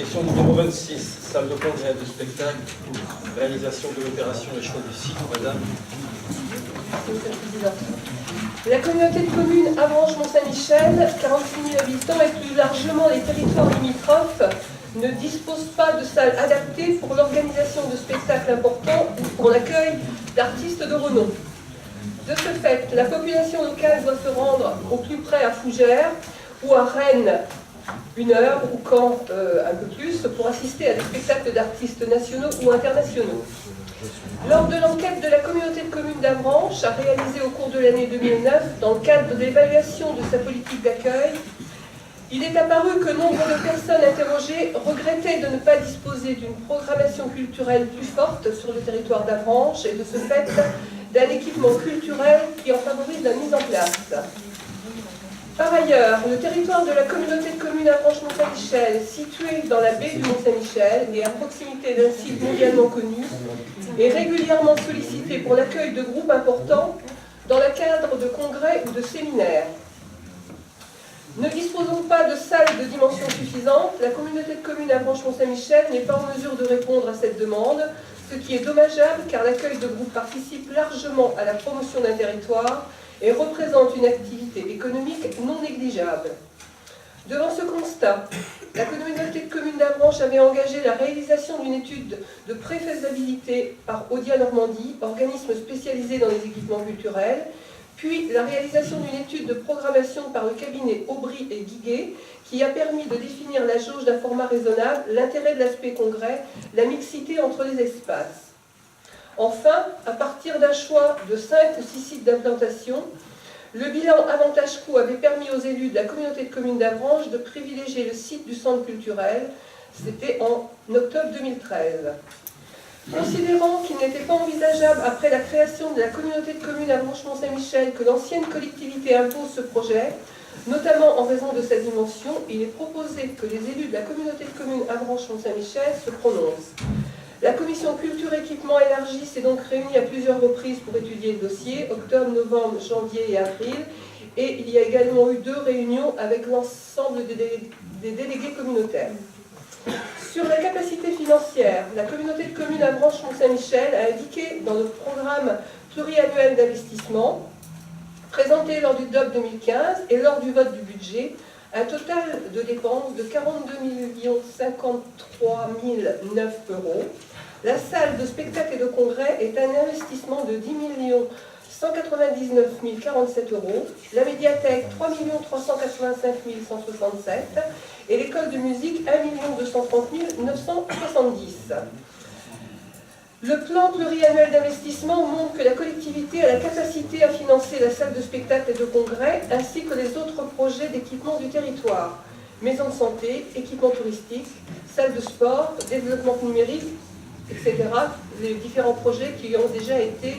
Question numéro 26, salle de congrès, de spectacle, réalisation de l'opération et choix du site, madame. La communauté de communes Avranches-Mont-Saint-Michel, 46 000 habitants et plus largement les territoires limitrophes, ne dispose pas de salles adaptées pour l'organisation de spectacles importants ou pour l'accueil d'artistes de renom. De ce fait, la population locale doit se rendre au plus près à Fougères ou à Rennes, 1 heure, ou Caen, un peu plus, pour assister à des spectacles d'artistes nationaux ou internationaux. Lors de l'enquête de la communauté de communes d'Avranches, réalisée au cours de l'année 2009, dans le cadre de l'évaluation de sa politique d'accueil, il est apparu que nombre de personnes interrogées regrettaient de ne pas disposer d'une programmation culturelle plus forte sur le territoire d'Avranches et de ce fait d'un équipement culturel qui en favorise la mise en place. Par ailleurs, le territoire de la communauté de communes Avranches-Mont-Saint-Michel, situé dans la baie du Mont-Saint-Michel et à proximité d'un site mondialement connu, est régulièrement sollicité pour l'accueil de groupes importants dans le cadre de congrès ou de séminaires. Ne disposant pas de salles de dimension suffisante, la communauté de communes Avranches-Mont-Saint-Michel n'est pas en mesure de répondre à cette demande, ce qui est dommageable car l'accueil de groupes participe largement à la promotion d'un territoire et représente une activité économique non négligeable. Devant ce constat, la communauté de communes d'Avranches avait engagé la réalisation d'une étude de préfaisabilité par Audia Normandie, organisme spécialisé dans les équipements culturels, puis la réalisation d'une étude de programmation par le cabinet Aubry et Guiguet, qui a permis de définir la jauge d'un format raisonnable, l'intérêt de l'aspect congrès, la mixité entre les espaces. Enfin, à partir d'un choix de 5 ou 6 sites d'implantation, le bilan avantage-coût avait permis aux élus de la communauté de communes d'Avranches de privilégier le site du centre culturel. C'était en octobre 2013. Considérant qu'il n'était pas envisageable, après la création de la communauté de communes Avranches-Mont-Saint-Michel, que l'ancienne collectivité impose ce projet, notamment en raison de sa dimension, il est proposé que les élus de la communauté de communes Avranches-Mont-Saint-Michel se prononcent. La commission culture équipement élargie s'est donc réunie à plusieurs reprises pour étudier le dossier, octobre, novembre, janvier et avril, et il y a également eu 2 réunions avec l'ensemble des délégués communautaires. Sur la capacité financière, la communauté de communes Avranches-Mont-Saint-Michel a indiqué dans le programme pluriannuel d'investissement, présenté lors du DOP 2015 et lors du vote du budget, un total de dépenses de 42 053 009 €. La salle de spectacle et de congrès est un investissement de 10 199 047 €, la médiathèque 3 385 167 et l'école de musique 1 230 970. Le plan pluriannuel d'investissement montre que la collectivité a la capacité à financer la salle de spectacle et de congrès ainsi que les autres projets d'équipement du territoire, maison de santé, équipement touristique, salle de sport, développement numérique, etc. Les différents projets qui ont déjà été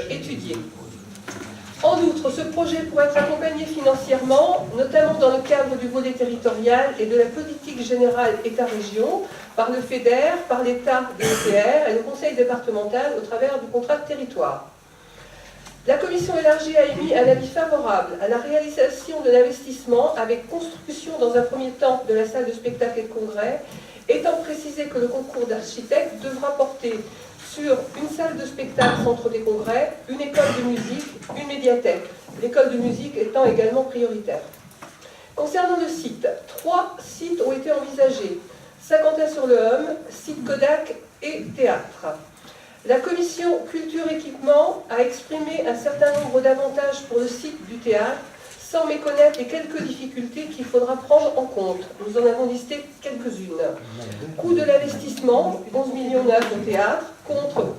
étudiés. En outre, ce projet pourrait être accompagné financièrement, notamment dans le cadre du volet territorial et de la politique générale État-région, par le FEDER, par l'État de l'EPR et le Conseil départemental au travers du contrat de territoire. La commission élargie a émis un avis favorable à la réalisation de l'investissement avec construction dans un premier temps de la salle de spectacle et de congrès, étant précisé que le concours d'architectes devra porter sur une salle de spectacle, centre des congrès, une école de musique, une médiathèque, l'école de musique étant également prioritaire. Concernant le site, 3 sites ont été envisagés, Saint-Quentin-sur-le-Homme, site Kodak et théâtre. La commission culture-équipement a exprimé un certain nombre d'avantages pour le site du théâtre, sans méconnaître les quelques difficultés qu'il faudra prendre en compte. Nous en avons listé quelques-unes. Coût de l'investissement, 11 millions € au théâtre, contre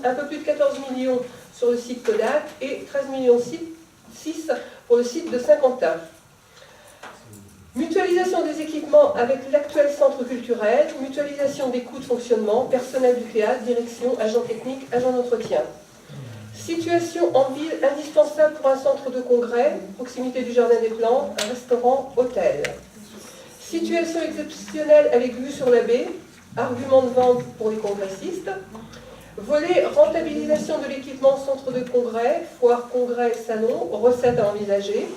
un peu plus de 14 millions sur le site Kodak et 13 millions 6 pour le site de Saint-Quentin. Mutualisation des équipements avec l'actuel centre culturel, mutualisation des coûts de fonctionnement, personnel du théâtre, direction, agent technique, agent d'entretien. Situation en ville indispensable pour un centre de congrès, proximité du Jardin des Plantes, un restaurant, hôtel. Situation exceptionnelle avec vue sur la baie, argument de vente pour les congressistes. Volet rentabilisation de l'équipement centre de congrès, foire, congrès, salon, recettes à envisager.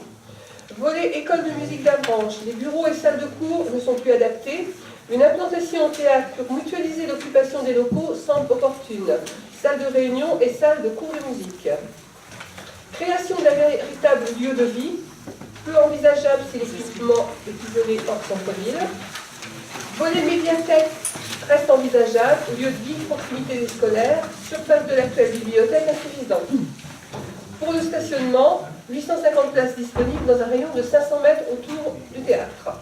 Volet école de musique d'Avranches, les bureaux et salles de cours ne sont plus adaptés. Une implantation au théâtre pour mutualiser l'occupation des locaux semble opportune. Salle de réunion et salle de cours de musique. Création d'un véritable lieu de vie, peu envisageable si l'équipement est isolé hors centre-ville. Volet médiathèque reste envisageable, lieu de vie, proximité des scolaires, surface de l'actuelle bibliothèque insuffisante. Pour le stationnement, 850 places disponibles dans un rayon de 500 mètres autour du théâtre.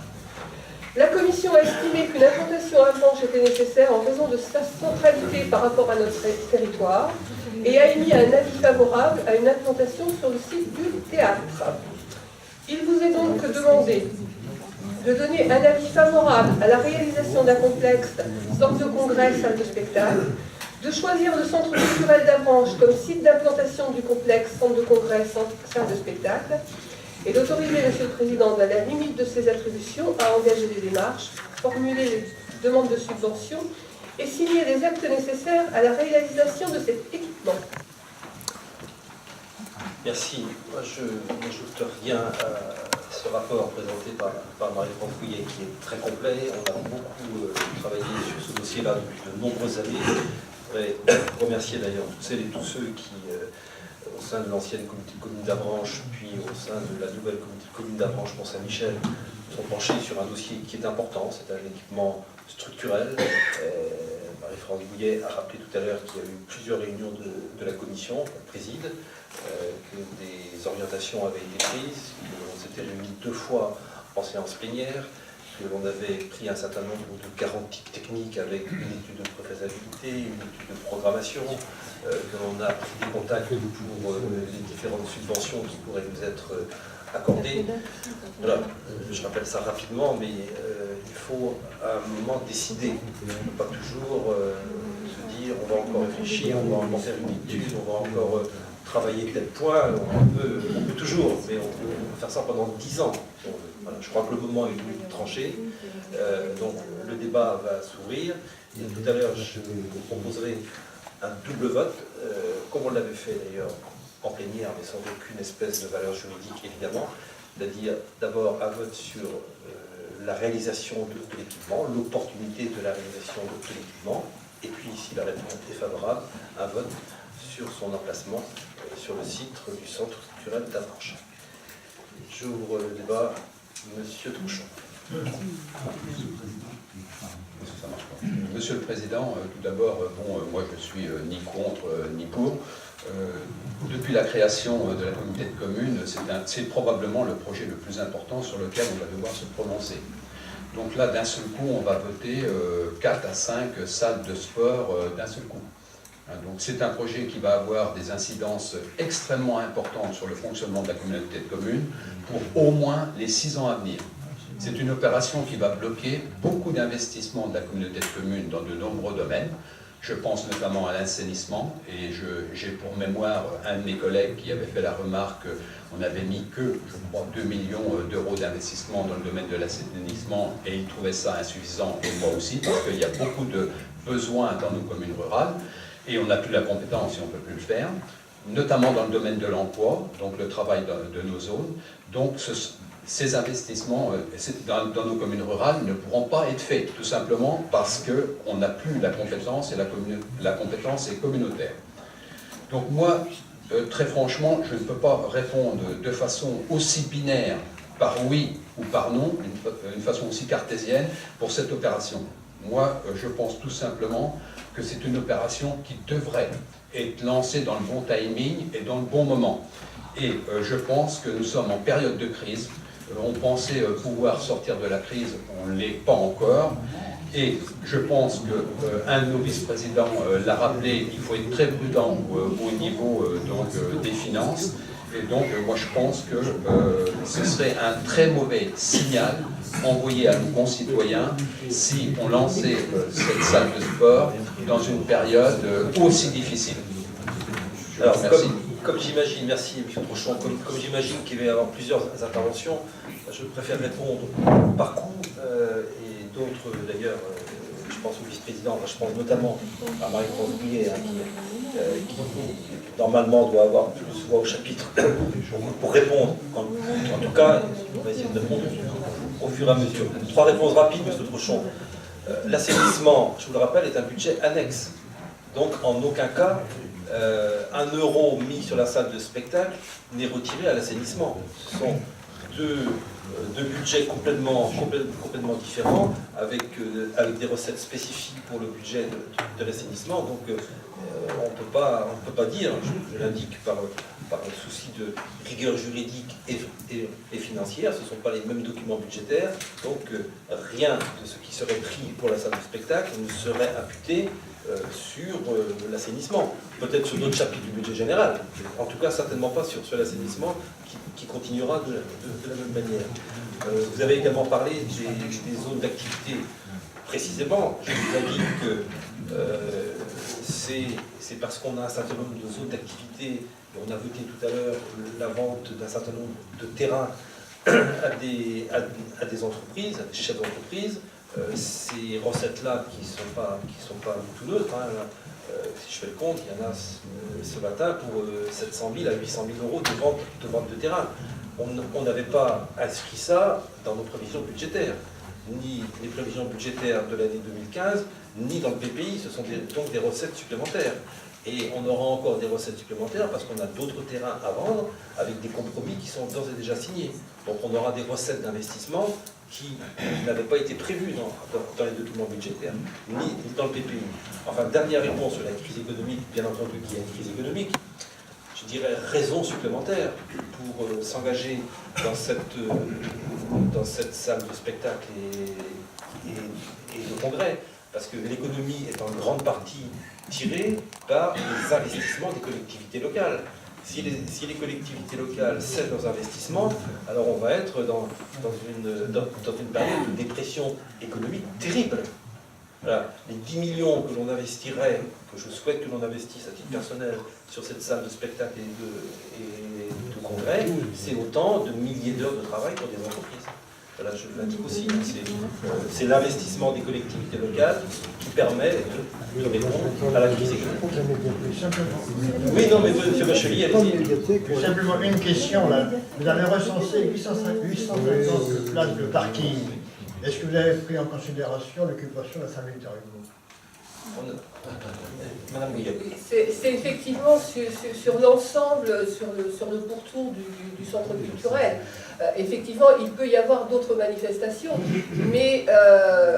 La commission a estimé qu'une implantation à Avranches était nécessaire en raison de sa centralité par rapport à notre territoire et a émis un avis favorable à une implantation sur le site du théâtre. Il vous est donc demandé de donner un avis favorable à la réalisation d'un complexe centre de congrès, salle de spectacle, de choisir le centre culturel d'Avranches comme site d'implantation du complexe centre de congrès, salle de spectacle, et d'autoriser M. le Président, à la limite de ses attributions, à engager des démarches, formuler les demandes de subvention et signer les actes nécessaires à la réalisation de cet équipement. Merci. Moi, je n'ajoute rien à ce rapport présenté par Marie-France Bouillet, qui est très complet. On a beaucoup travaillé sur ce dossier-là depuis de nombreuses années. Je voudrais remercier d'ailleurs toutes celles et tous ceux qui, au sein de l'ancienne communauté de communes d'Avranches, puis au sein de la nouvelle communauté de communes d'Avranches Mont-Saint-Michel, sont penchés sur un dossier qui est important. C'est un équipement structurel. Marie-France Bouillet a rappelé tout à l'heure qu'il y a eu plusieurs réunions de la commission qu'on préside, que des orientations avaient été prises, qu'on s'était réunis 2 fois en séance plénière, que l'on avait pris un certain nombre de garanties techniques avec une étude de faisabilité, une étude de programmation, que l'on a pris des contacts pour les différentes subventions qui pourraient nous être accordées. Voilà, je rappelle ça rapidement, mais il faut à un moment décider. On ne peut pas toujours se dire on va encore réfléchir, on va encore faire une étude, on va encore travailler tel point. On peut toujours, mais on peut faire ça pendant 10 ans. Voilà, je crois que le moment est venu de trancher. Donc le débat va s'ouvrir. Et tout à l'heure, je vous proposerai un double vote, comme on l'avait fait d'ailleurs en plénière, mais sans aucune espèce de valeur juridique évidemment, c'est-à-dire d'abord un vote sur la réalisation de l'équipement, l'opportunité de la réalisation de l'équipement, et puis si la réponse est favorable, un vote sur son emplacement sur le site du centre culturel d'Avranches. J'ouvre le débat. Monsieur Trouchon. Monsieur le Président, tout d'abord, moi je suis ni contre ni pour. Depuis la création de la communauté de communes, c'est probablement le projet le plus important sur lequel on va devoir se prononcer. Donc là, d'un seul coup, on va voter 4 à 5 salles de sport d'un seul coup. Donc c'est un projet qui va avoir des incidences extrêmement importantes sur le fonctionnement de la communauté de communes pour au moins les 6 ans à venir. C'est une opération qui va bloquer beaucoup d'investissements de la communauté de communes dans de nombreux domaines. Je pense notamment à l'assainissement, et j'ai pour mémoire un de mes collègues qui avait fait la remarque qu'on n'avait mis que, je crois, 2 millions d'euros d'investissement dans le domaine de l'assainissement, et il trouvait ça insuffisant, et moi aussi, parce qu'il y a beaucoup de besoins dans nos communes rurales, et on n'a plus la compétence et on ne peut plus le faire, notamment dans le domaine de l'emploi, donc le travail de nos zones. Donc ces investissements dans nos communes rurales ne pourront pas être faits, tout simplement parce qu'on n'a plus la compétence et la compétence est communautaire. Donc moi, très franchement, je ne peux pas répondre de façon aussi binaire, par oui ou par non, une façon aussi cartésienne, pour cette opération. Moi, je pense tout simplement que c'est une opération qui devrait être lancée dans le bon timing et dans le bon moment. Et je pense que nous sommes en période de crise. On pensait pouvoir sortir de la crise, on ne l'est pas encore. Et je pense qu'un de nos vice-présidents l'a rappelé, il faut être très prudent au niveau des finances. Et donc, moi, je pense que ce serait un très mauvais signal envoyé à nos concitoyens si on lançait cette salle de sport dans une période aussi difficile. Alors, comme j'imagine, merci M. Trouchon, comme j'imagine qu'il va y avoir plusieurs interventions, je préfère répondre par coup, et d'autres d'ailleurs, je pense au vice-président, je pense notamment à Marie-France Bouillet, qui normalement doit avoir plus voix au chapitre pour répondre. En tout cas, on va essayer de répondre au fur et à mesure. 3 réponses rapides, M. Trouchon. L'assainissement, je vous le rappelle, est un budget annexe. Donc en aucun cas, 1 euro mis sur la salle de spectacle n'est retiré à l'assainissement. Ce sont deux budgets complètement différents, avec des recettes spécifiques pour le budget de l'assainissement. Donc on ne peut pas dire, je l'indique par un souci de rigueur juridique et financière, ce ne sont pas les mêmes documents budgétaires, donc rien de ce qui serait pris pour la salle de spectacle ne serait imputé sur l'assainissement. Peut-être sur d'autres chapitres du budget général, en tout cas certainement pas sur l'assainissement qui continuera de la même manière. Vous avez également parlé des zones d'activité. Précisément, je vous indique que c'est parce qu'on a un certain nombre de zones d'activité, et on a voté tout à l'heure la vente d'un certain nombre de terrains à des entreprises, à des chefs d'entreprise. Ces recettes-là qui sont pas tout neutres, hein, si je fais le compte, il y en a ce matin pour 700 000 à 800 000 euros de vente de terrain. On n'avait pas inscrit ça dans nos prévisions budgétaires, ni les prévisions budgétaires de l'année 2015, ni dans le PPI. Ce sont donc des recettes supplémentaires. Et on aura encore des recettes supplémentaires parce qu'on a d'autres terrains à vendre avec des compromis qui sont d'ores et déjà signés. Donc on aura des recettes d'investissement qui n'avaient pas été prévues dans les documents budgétaires, ni dans le PPI. Enfin, dernière réponse sur la crise économique, bien entendu qu'il y a une crise économique, je dirais raison supplémentaire pour s'engager dans cette salle de spectacle et de congrès, parce que l'économie est en grande partie tirée par les investissements des collectivités locales. Si les collectivités locales cèdent leurs investissements, alors on va être dans une période de dépression économique terrible. Voilà. Les 10 millions que l'on investirait, que je souhaite que l'on investisse à titre personnel sur cette salle de spectacle et de congrès, c'est autant de milliers d'heures de travail pour des entreprises. Voilà, je l'indique aussi, c'est l'investissement des collectivités locales qui permet de répondre à la crise économique. Oui, non, mais M. Bachelier, allez-y. Simplement une question, là. Vous avez recensé 850 places de parking. Est-ce que vous avez pris en considération l'occupation de la salle Victor Hugo? Madame Guillet. C'est effectivement sur l'ensemble, sur le pourtour du centre culturel. Effectivement, il peut y avoir d'autres manifestations, mais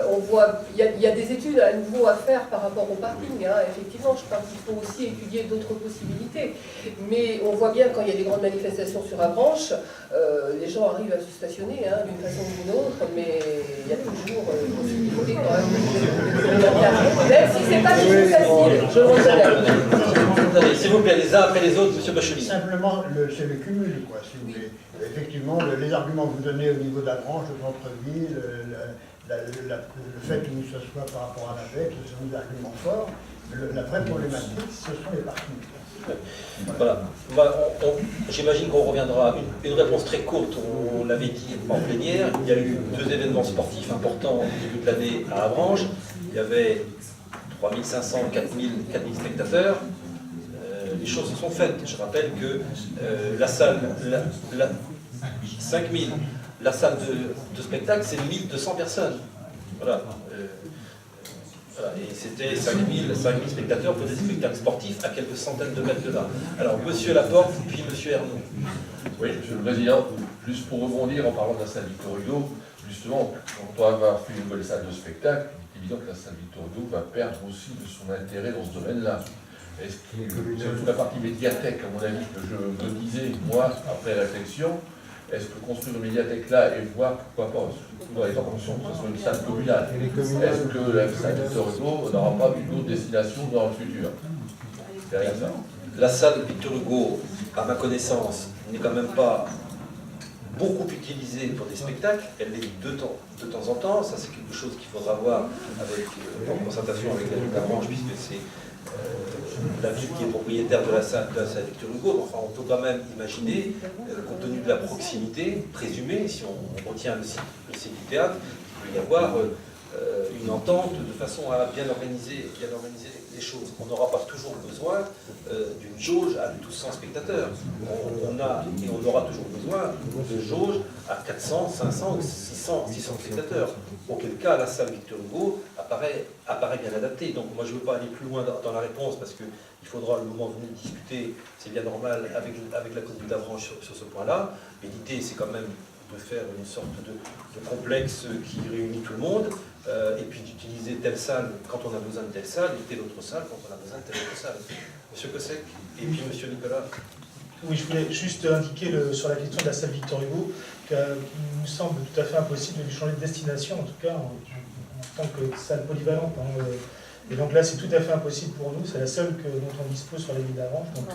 on voit, il y a des études à nouveau à faire par rapport au parking. Hein. Effectivement, je pense qu'il faut aussi étudier d'autres possibilités. Mais on voit bien quand il y a des grandes manifestations sur Avranches, les gens arrivent à se stationner hein, d'une façon ou d'une autre, mais il y a toujours une possibilité quand même. Même si c'est pas toujours facile, je le reconnais. S'il vous plaît, les uns après les autres, M. Bachelier. Simplement, c'est le cumul, quoi, si vous voulez. Effectivement, les arguments que vous donnez au niveau d'Avranches, de centre-ville, le fait que ce soit par rapport à la baie, ce sont des arguments forts. La vraie problématique, ce sont les parkings. Voilà. J'imagine qu'on reviendra. Une réponse très courte, on l'avait dit en plénière. Il y a eu 2 événements sportifs importants au début de l'année à Avranches. Il y avait 3500, 4000 spectateurs. Les choses se sont faites. Je rappelle que la salle, 5000, la salle de spectacle, c'est 1200 personnes. Voilà. Voilà. Et c'était 5000 spectateurs pour des spectacles sportifs à quelques centaines de mètres de là. Alors, monsieur Laporte, puis monsieur Ernaud. Oui, Monsieur le Président, juste pour rebondir en parlant de la salle Victor Hugo, justement, quand on va avoir fait une nouvelle salle de spectacle, il est évident que la salle Victor Hugo va perdre aussi de son intérêt dans ce domaine-là. Est-ce que c'est toute la partie médiathèque, à mon avis, que je me disais, moi, après réflexion, est-ce que construire une médiathèque là et voir, pourquoi pas, dans les intentions, que ce soit une salle communale, est-ce que la salle Victor Hugo n'aura pas une autre destination dans le futur? Derrière ça. La salle Victor Hugo, à ma connaissance, n'est quand même pas beaucoup utilisée pour des spectacles. Elle l'est de temps en temps. Ça, c'est quelque chose qu'il faudra voir avec, en concertation avec la ville d'Avranches, puisque c'est la ville qui est propriétaire de la salle Victor Hugo. Enfin, on peut quand même imaginer, compte tenu de la proximité présumée, si on retient le site du théâtre, qu'il peut y avoir une entente de façon à bien organiser les choses. On n'aura pas toujours besoin d'une jauge à 1200 spectateurs. On aura toujours besoin de jauge à 400, 500 ou 600 spectateurs. Auquel cas, la salle Victor Hugo, à apparaît bien adapté. Donc moi je ne veux pas aller plus loin dans la réponse parce qu'il faudra le moment venu discuter, c'est bien normal, avec la commune d'Avranches sur ce point-là. Mais l'idée c'est quand même de faire une sorte de complexe qui réunit tout le monde, et puis d'utiliser telle salle quand on a besoin de telle salle, et telle autre salle quand on a besoin de telle autre salle. Monsieur Cossec, et puis Monsieur Nicolas. Oui, je voulais juste indiquer sur la question de la salle Victor Hugo qu'il nous semble tout à fait impossible de lui changer de destination, en tout cas en tant que salle polyvalente. Hein. Et donc là, c'est tout à fait impossible pour nous. C'est la seule dont on dispose sur la ville d'Avranches. Donc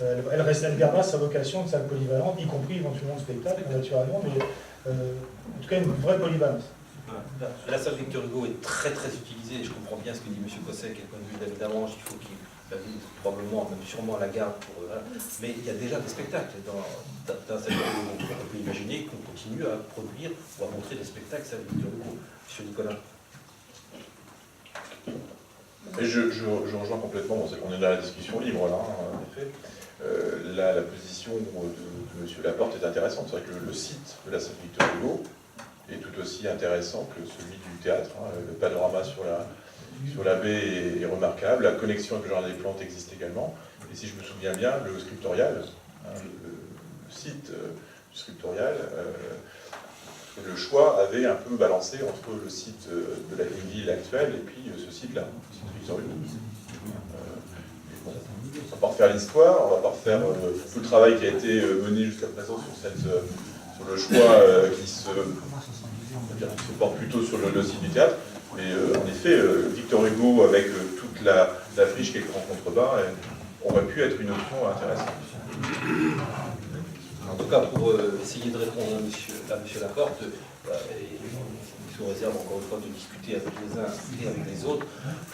elle gardera sa vocation de salle polyvalente, y compris éventuellement de spectacle, naturellement, mais en tout cas une vraie polyvalence. La salle Victor Hugo est très très utilisée. Je comprends bien ce que dit M. Cossec et le point de vue de la ville d'Avranches. Il faut qu'il probablement, même sûrement à la gare, mais il y a déjà des spectacles dans cette Victor Hugo. On peut imaginer qu'on continue à produire ou à montrer des spectacles à Victor Hugo. M. Nicolas. Et je rejoins complètement, on est dans la discussion libre là, en effet. La position de M. Laporte est intéressante. C'est vrai que le site de la salle Victor Hugo est tout aussi intéressant que celui du théâtre. Hein. Le panorama sur la baie est remarquable, la connexion avec le jardin des plantes existe également. Et si je me souviens bien, le scriptorial, hein, le site du scriptorial, le choix avait un peu balancé entre le site de la ville actuelle et puis ce site-là, le site Victor Hugo. Bon, on va pas refaire l'histoire, on va pas refaire tout le travail qui a été mené jusqu'à présent sur le choix qui se porte plutôt sur le site du théâtre. Mais en effet, Victor Hugo, avec toute la friche qui est en contrebas, aurait pu être une option intéressante. En tout cas, pour essayer de répondre à M. Laporte, et sous réserve encore une fois de discuter avec les uns et avec les autres,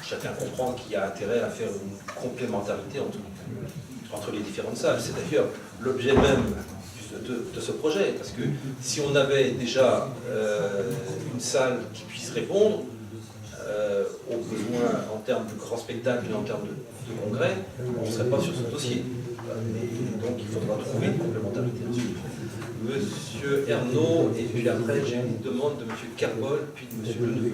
chacun comprend qu'il y a intérêt à faire une complémentarité entre les différentes salles. C'est d'ailleurs l'objet même de ce projet, parce que si on avait déjà une salle qui puisse répondre aux besoins en termes de grands spectacles et en termes de congrès, on ne serait pas sur ce dossier. Et donc il faudra trouver une complémentarité là-dessus. Monsieur Ernaud, et puis après j'ai une demande de Monsieur Carbol, puis de Monsieur Leneveu.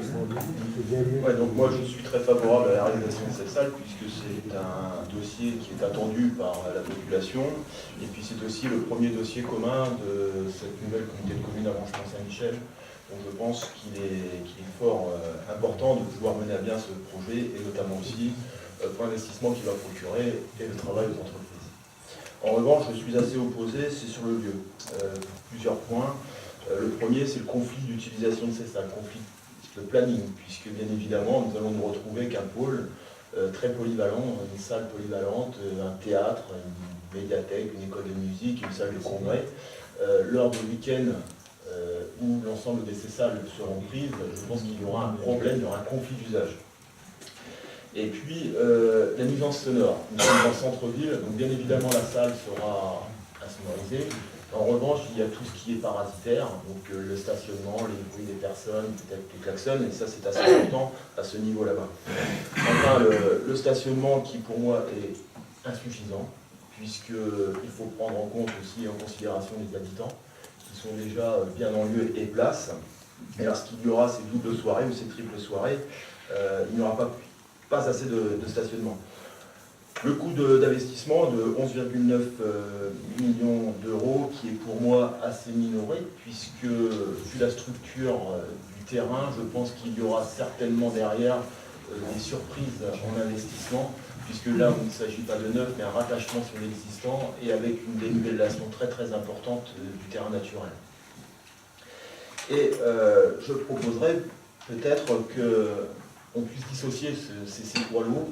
Ouais, donc moi je suis très favorable à la réalisation de cette salle puisque c'est un dossier qui est attendu par la population et puis c'est aussi le premier dossier commun de cette nouvelle communauté de communes Avranches-Mont-Saint-Michel. Donc je pense qu'il est fort important de pouvoir mener à bien ce projet et notamment aussi pour l'investissement qu'il va procurer et le travail aux entreprises. En revanche, je suis assez opposé, c'est sur le lieu. Plusieurs points. Le premier, c'est le conflit d'utilisation de ces salles, conflit de planning, puisque bien évidemment, nous allons nous retrouver qu'un pôle très polyvalent, une salle polyvalente, un théâtre, une médiathèque, une école de musique, une salle de congrès. Lors du week-end où l'ensemble de ces salles seront prises, je pense qu'il y aura un problème, il y aura un conflit d'usage. Et puis, la nuisance sonore. Nous sommes en centre-ville, donc bien évidemment la salle sera insonorisée. En revanche, il y a tout ce qui est parasitaire, donc le stationnement, les bruits des personnes, peut-être les klaxons, et ça c'est assez important à ce niveau là-bas. Enfin, le stationnement qui pour moi est insuffisant, puisqu'il faut prendre en compte aussi en considération les habitants, qui sont déjà bien en lieu et place. Et lorsqu'il y aura ces doubles soirées ou ces triples soirées, il n'y aura pas assez de stationnement. Le coût d'investissement de 11,9 millions d'euros, qui est pour moi assez minoré, puisque vu la structure du terrain, je pense qu'il y aura certainement derrière des surprises en investissement, puisque là, il ne s'agit pas de neuf, mais un rattachement sur l'existant et avec une dénivellation très très importante du terrain naturel. Et je proposerais peut-être qu'on puisse dissocier ces poids lourds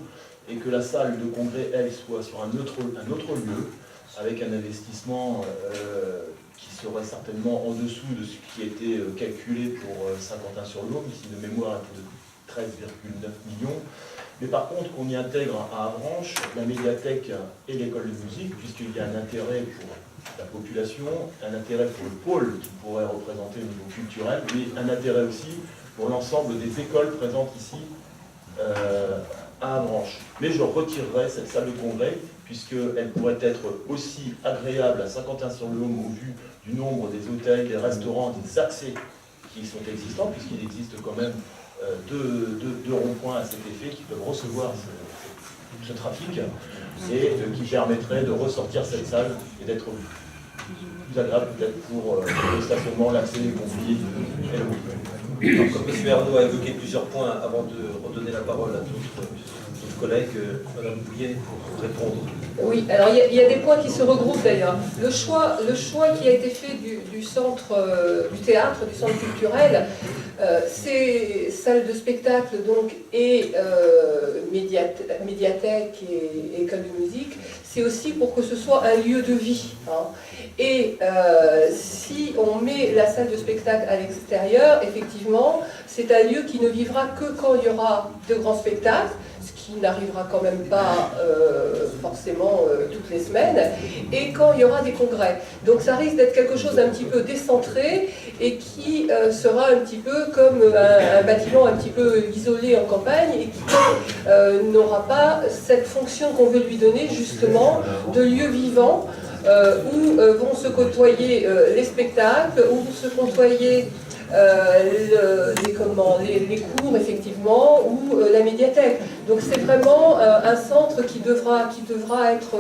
et que la salle de congrès, elle, soit sur un autre lieu, avec un investissement qui serait certainement en dessous de ce qui a été calculé pour Saint-Quentin-sur-L'Aube, ici de mémoire était de 13,9 millions. Mais par contre, qu'on y intègre à Avranches la médiathèque et l'école de musique, puisqu'il y a un intérêt pour la population, un intérêt pour le pôle qui pourrait représenter au niveau culturel, mais un intérêt aussi pour l'ensemble des écoles présentes ici à Avranches. Mais je retirerai cette salle de congrès, puisqu'elle pourrait être aussi agréable à Saint-Quentin-sur-le-Aume au vu du nombre des hôtels, des restaurants, des accès qui sont existants, puisqu'il existe quand même deux ronds-points à cet effet qui peuvent recevoir ce trafic et qui permettraient de ressortir cette salle et d'être plus agréable peut-être pour le stationnement, l'accès, les convives et le mouvement. Alors, comme M. Arnaud a évoqué plusieurs points, avant de redonner la parole à d'autres collègues, Mme Bouillet pour répondre. Oui, alors il y a des points qui se regroupent d'ailleurs. Le choix qui a été fait du centre du théâtre, du centre culturel, c'est salle de spectacle donc, et médiathèque et école de musique, c'est aussi pour que ce soit un lieu de vie. Hein. Et si on met la salle de spectacle à l'extérieur, effectivement, c'est un lieu qui ne vivra que quand il y aura de grands spectacles, ce qui n'arrivera quand même pas forcément toutes les semaines, et quand il y aura des congrès. Donc ça risque d'être quelque chose d'un petit peu décentré et qui sera un petit peu comme un bâtiment un petit peu isolé en campagne et qui n'aura pas cette fonction qu'on veut lui donner justement de lieu vivant où vont se côtoyer les spectacles, où vont se côtoyer les cours effectivement ou la médiathèque. Donc c'est vraiment un centre qui devra être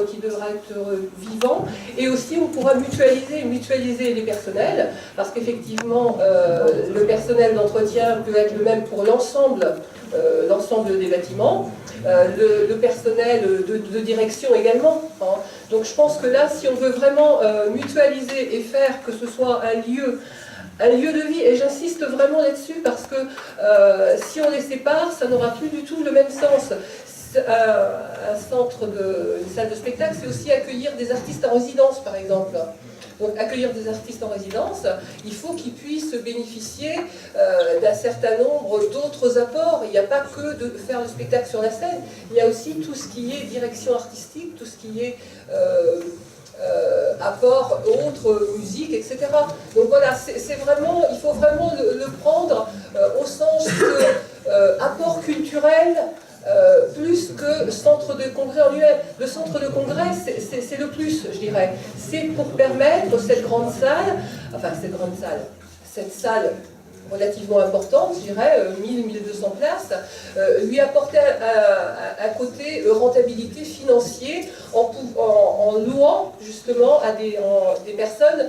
vivant, et aussi on pourra mutualiser les personnels, parce qu'effectivement le personnel d'entretien peut être le même pour l'ensemble des bâtiments, le personnel de direction également. Hein. Donc je pense que là, si on veut vraiment mutualiser et faire que ce soit un lieu de vie, et j'insiste vraiment là-dessus parce que si on les sépare, ça n'aura plus du tout le même sens. Un centre une salle de spectacle, c'est aussi accueillir des artistes en résidence, par exemple. Donc accueillir des artistes en résidence, il faut qu'ils puissent bénéficier d'un certain nombre d'autres apports. Il n'y a pas que de faire le spectacle sur la scène, il y a aussi tout ce qui est direction artistique, tout ce qui est apport autres, musique, etc. Donc voilà, c'est vraiment, il faut vraiment le prendre au sens de apport culturel plus que centre de congrès en lui-même. Le centre de congrès, c'est le plus, je dirais. C'est pour permettre cette salle relativement importante, je dirais, 1000-1200 places, lui apporter un côté rentabilité financier en louant justement à des personnes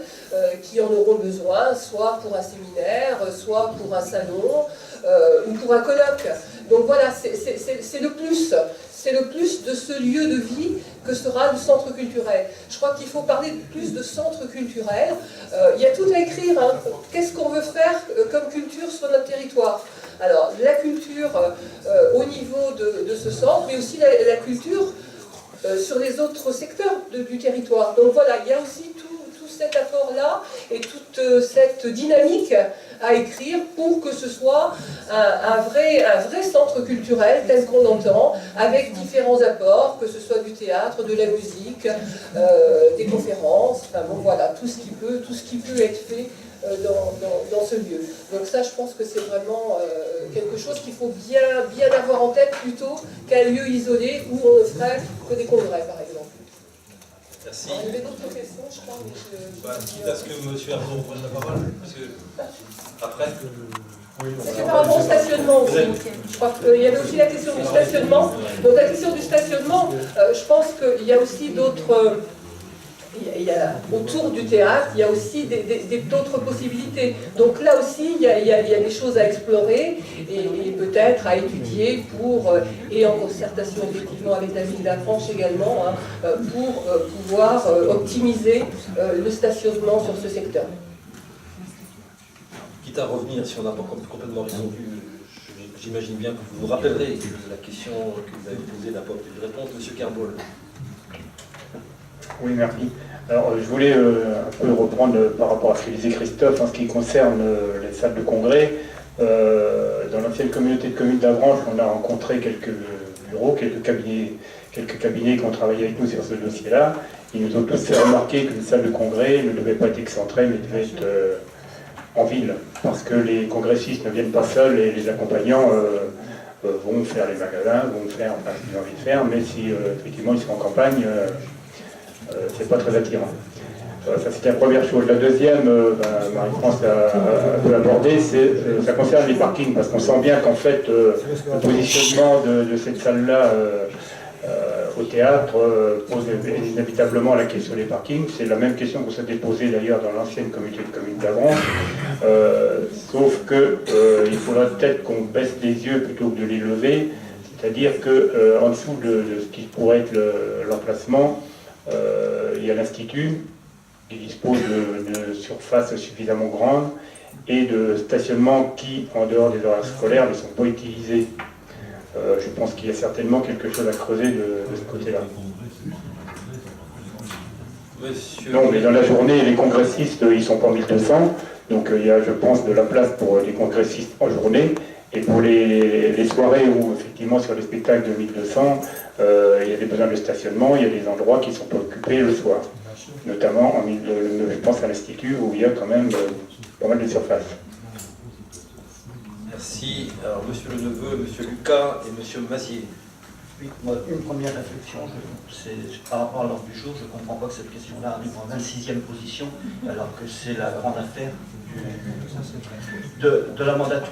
qui en auront besoin, soit pour un séminaire, soit pour un salon, ou pour un colloque. Donc voilà, c'est le plus. C'est le plus de ce lieu de vie que sera le centre culturel. Je crois qu'il faut parler plus de centre culturel. Il y a tout à écrire. Hein. Qu'est-ce qu'on veut faire comme culture sur notre territoire? Alors, la culture au niveau de ce centre, mais aussi la culture sur les autres secteurs du territoire. Donc voilà, il y a aussi tout cet apport-là et toute cette dynamique à écrire pour que ce soit un vrai centre culturel tel qu'on l'entend, avec différents apports, que ce soit du théâtre, de la musique, des conférences, enfin bon voilà, tout ce qui peut être fait dans ce lieu. Donc ça, je pense que c'est vraiment quelque chose qu'il faut bien avoir en tête plutôt qu'un lieu isolé où on ne ferait que des congrès, par exemple. Merci. Alors, il y avait d'autres questions, je crois. Mais Quitte à ce que M. Arnaud prenne la parole, parce que après... C'était par rapport au stationnement aussi. Je crois qu'il y avait aussi la question du stationnement. Donc la question du stationnement, je pense qu'il y a aussi d'autres... autour du théâtre, il y a aussi d'autres possibilités. Donc là aussi, il y a des choses à explorer et peut-être à étudier et en concertation effectivement avec la ville d'Avranches également, hein, pour pouvoir optimiser le stationnement sur ce secteur. Quitte à revenir, si on n'a pas complètement répondu, j'imagine bien que vous vous rappellerez la question que vous avez posée, n'a pas obtenu de réponse. Monsieur Kerbol. Oui, merci. Alors, je voulais un peu reprendre par rapport à ce que disait Christophe en ce qui concerne les salles de congrès. Dans l'ancienne communauté de communes d'Avranches, on a rencontré quelques bureaux, quelques cabinets qui ont travaillé avec nous sur ce dossier-là. Ils nous ont tous fait remarquer qu'une salle de congrès ne devait pas être excentrée, mais devait être en ville, parce que les congressistes ne viennent pas seuls et les accompagnants vont faire les magasins, vont faire ce qu'ils ont envie de faire, mais si effectivement ils sont en campagne, c'est pas très attirant. Ça, c'est la première chose. La deuxième, Marie-France a un peu abordé, ça concerne les parkings, parce qu'on sent bien qu'en fait, le positionnement de cette salle-là au théâtre pose inévitablement la question des parkings. C'est la même question qu'on s'était posée d'ailleurs dans l'ancienne communauté de communes d'Avranches, sauf qu'il faudra peut-être qu'on baisse les yeux plutôt que de les lever, c'est-à-dire qu'en dessous de ce qui pourrait être l'emplacement, il y a l'Institut qui dispose de surfaces suffisamment grandes et de stationnements qui, en dehors des horaires scolaires, ne sont pas utilisés. Je pense qu'il y a certainement quelque chose à creuser de ce côté-là. Non, mais dans la journée, les congressistes, ils sont pas 1200, donc il y a, je pense, de la place pour les congressistes en journée, et pour les soirées où, effectivement, sur les spectacles de 1200, il y a des besoins de stationnement, il y a des endroits qui sont pas occupés le soir. Notamment, je pense à l'Institut, où il y a quand même pas mal de surface. Merci. Alors, Monsieur Le Neveu, Monsieur Lucas et Monsieur Mazier. Oui, moi, une première réflexion, c'est par rapport à l'ordre du jour, je ne comprends pas que cette question-là arrive en 26e position, alors que c'est la grande affaire de la mandature.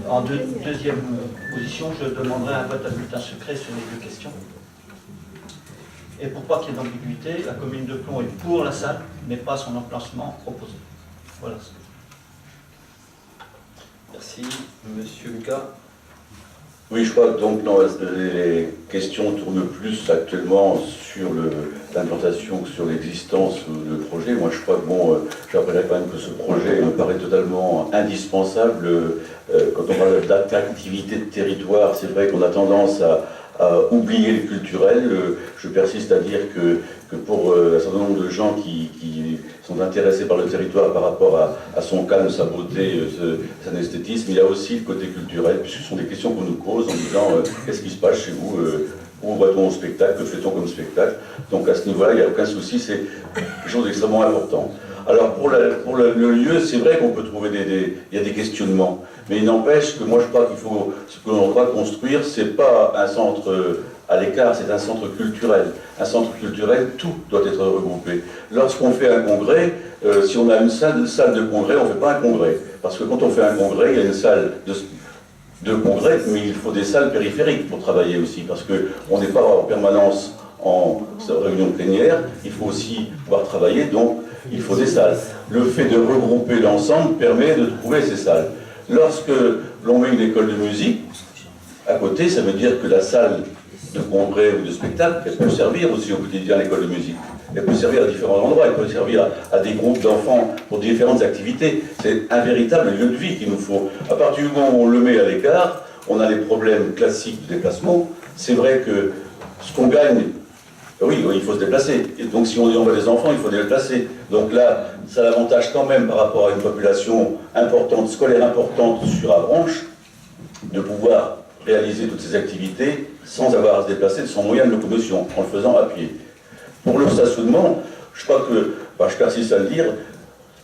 En deuxième position, je demanderai un vote à bulletin secret sur les deux questions. Et pour pas qu'il y ait d'ambiguïté, la commune de Plon est pour la salle, mais pas son emplacement proposé. Voilà ce que Merci. Monsieur Lucas. Oui, je crois que donc non, les questions tournent plus actuellement sur l'implantation que sur l'existence ou le projet. Moi, je crois que bon, je rappellerai quand même que ce projet me paraît totalement indispensable. Quand on parle d'attractivité de territoire, c'est vrai qu'on a tendance à oublier le culturel. Je persiste à dire que pour un certain nombre de gens qui sont intéressés par le territoire par rapport à son calme, sa beauté, son esthétisme, il y a aussi le côté culturel, puisque ce sont des questions qu'on nous pose en disant qu'est-ce qui se passe chez vous, où va-t-on au spectacle, que fait-on comme spectacle. Donc à ce niveau-là, il n'y a aucun souci, c'est quelque chose d'extrêmement important. Alors pour le lieu, c'est vrai qu'on peut trouver il y a des questionnements, mais il n'empêche que moi je crois qu'il faut, ce que l'on doit construire, c'est pas un centre à l'écart, c'est un centre culturel. Un centre culturel, tout doit être regroupé. Lorsqu'on fait un congrès, si on a une salle de congrès, on ne fait pas un congrès. Parce que quand on fait un congrès, il y a une salle de congrès, mais il faut des salles périphériques pour travailler aussi, parce qu'on n'est pas en permanence en réunion plénière, il faut aussi pouvoir travailler, donc il faut des salles. Le fait de regrouper l'ensemble permet de trouver ces salles. Lorsque l'on met une école de musique, à côté, ça veut dire que la salle de congrès ou de spectacle, elle peut servir aussi au quotidien à l'école de musique. Elle peut servir à différents endroits, elle peut servir à des groupes d'enfants pour différentes activités. C'est un véritable lieu de vie qu'il nous faut. À partir du moment où on le met à l'écart, on a les problèmes classiques de déplacement. C'est vrai que ce qu'on gagne, oui, il faut se déplacer. Et donc si on envoie des enfants, il faut les déplacer. Donc là, ça a l'avantage quand même par rapport à une population importante, scolaire importante sur Avranches, de pouvoir réaliser toutes ces activités sans avoir à se déplacer de son moyen de locomotion, en le faisant à pied. Pour le stationnement, je crois que, je persiste à le dire,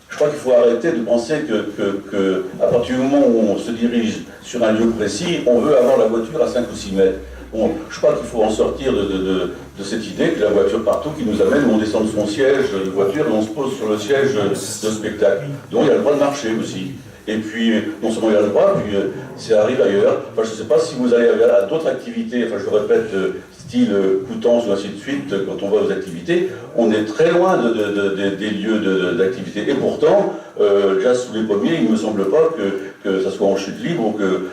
je crois qu'il faut arrêter de penser que à partir du moment où on se dirige sur un lieu précis, on veut avoir la voiture à 5 ou 6 mètres. Bon, je crois qu'il faut en sortir de cette idée que la voiture partout qui nous amène, où on descend de son siège de voiture et on se pose sur le siège de spectacle. Donc il y a le droit de marcher aussi. Et puis, non seulement il y a le droit, puis ça arrive ailleurs. Enfin, je ne sais pas si vous allez à d'autres activités, enfin je le répète, style Coutances ou ainsi de suite, quand on va aux activités, on est très loin des lieux d'activité. Et pourtant, déjà sous les pommiers, il ne me semble pas que ça soit en chute libre ou que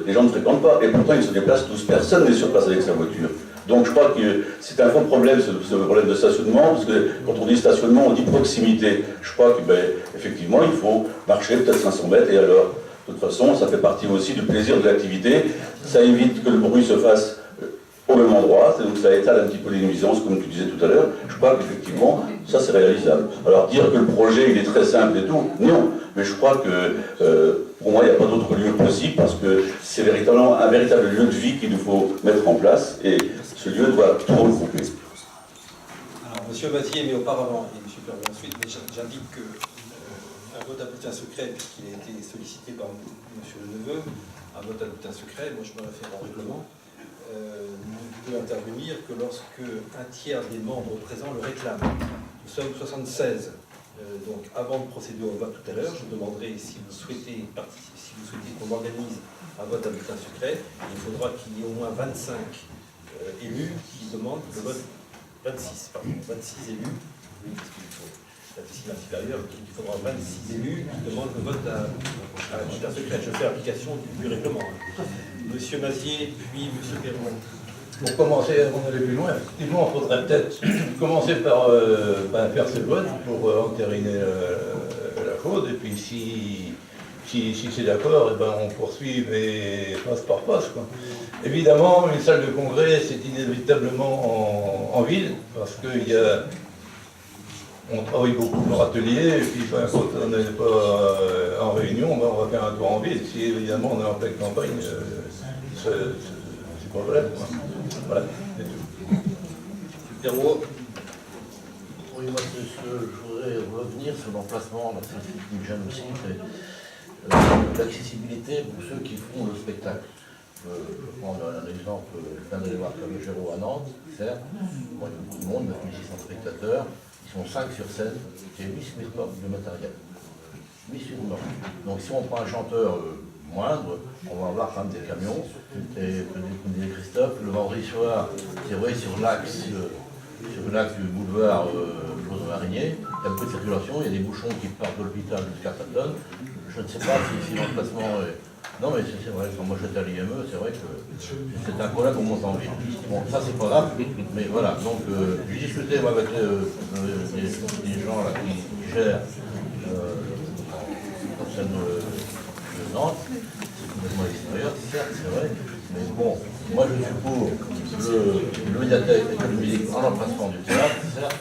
les gens ne fréquentent pas. Et pourtant, ils se déplacent tous. Personne n'est sur place avec sa voiture. Donc je crois que c'est un faux problème, ce problème de stationnement, parce que quand on dit stationnement, on dit proximité. Je crois que, effectivement, il faut marcher peut-être 500 mètres, et alors, de toute façon, ça fait partie aussi du plaisir de l'activité. Ça évite que le bruit se fasse au même endroit, donc ça étale un petit peu les nuisances, comme tu disais tout à l'heure. Je crois qu'effectivement, ça c'est réalisable. Alors dire que le projet, il est très simple et tout, non. Mais je crois que, pour moi, il n'y a pas d'autre lieu possible, parce que c'est véritablement un véritable lieu de vie qu'il nous faut mettre en place, et ce lieu doit tout regrouper. Alors, Monsieur Mathieu, mais auparavant, et Monsieur Perron ensuite, mais j'indique que un vote à bulletin secret, puisqu'il a été sollicité par Monsieur Le Neveu, un vote à bulletin secret, moi je me réfère au règlement, ne peut intervenir que lorsque un tiers des membres présents le réclame. Nous sommes 76. Donc avant de procéder au vote tout à l'heure, je demanderai si vous souhaitez participer, si vous souhaitez qu'on organise un vote à bulletin secret, il faudra qu'il y ait au moins 25 élus qui demandent le vote, 26 élus, oui, parce qu'il faut la décision supérieure, il faudra 26 élus qui demandent le vote à bulletin secret. Je fais application du règlement. Monsieur Mazier, puis Monsieur Perron. Pour commencer, avant d'aller plus loin, effectivement, il faudrait peut-être commencer par faire ce vote pour entériner la chose, et puis si c'est d'accord, on poursuit, mais passe par passe, quoi. Évidemment, une salle de congrès, c'est inévitablement en ville, parce on travaille beaucoup dans l'atelier, et puis quand on n'est pas en réunion, on va faire un tour en ville. Si évidemment on est en pleine campagne, c'est pas vrai, quoi. Voilà, c'est tout. Perrault. Oui, moi, je voudrais revenir sur l'emplacement, l'accessibilité du jeune aussi, l'accessibilité pour ceux qui font le spectacle. Je prends un exemple, je viens d'aller voir Calogero à Nantes, certes, bon, il y a beaucoup de monde, 9600 spectateurs, ils sont 5 sur scène, et 8 spectacles de matériel. 8 sur 9. Donc si on prend un chanteur moindre, on va avoir quand même des camions, et comme disait Christophe, le vendredi soir, c'est vrai, sur l'axe du boulevard Claude Marinier, il y a un peu de circulation, il y a des bouchons qui partent de l'hôpital jusqu'à Sainte-Donne. Je ne sais pas si l'emplacement est... Non mais c'est vrai, quand moi j'étais à l'IME, c'est vrai que c'est un problème pour monter en ville. Bon, ça c'est pas grave, mais voilà, donc j'ai discuté moi, avec les gens là, qui gèrent la scène de Nantes, c'est complètement à l'extérieur, certes, c'est vrai, mais bon, moi je suis pour le médiathèque et le musique en emplacement du théâtre, certes.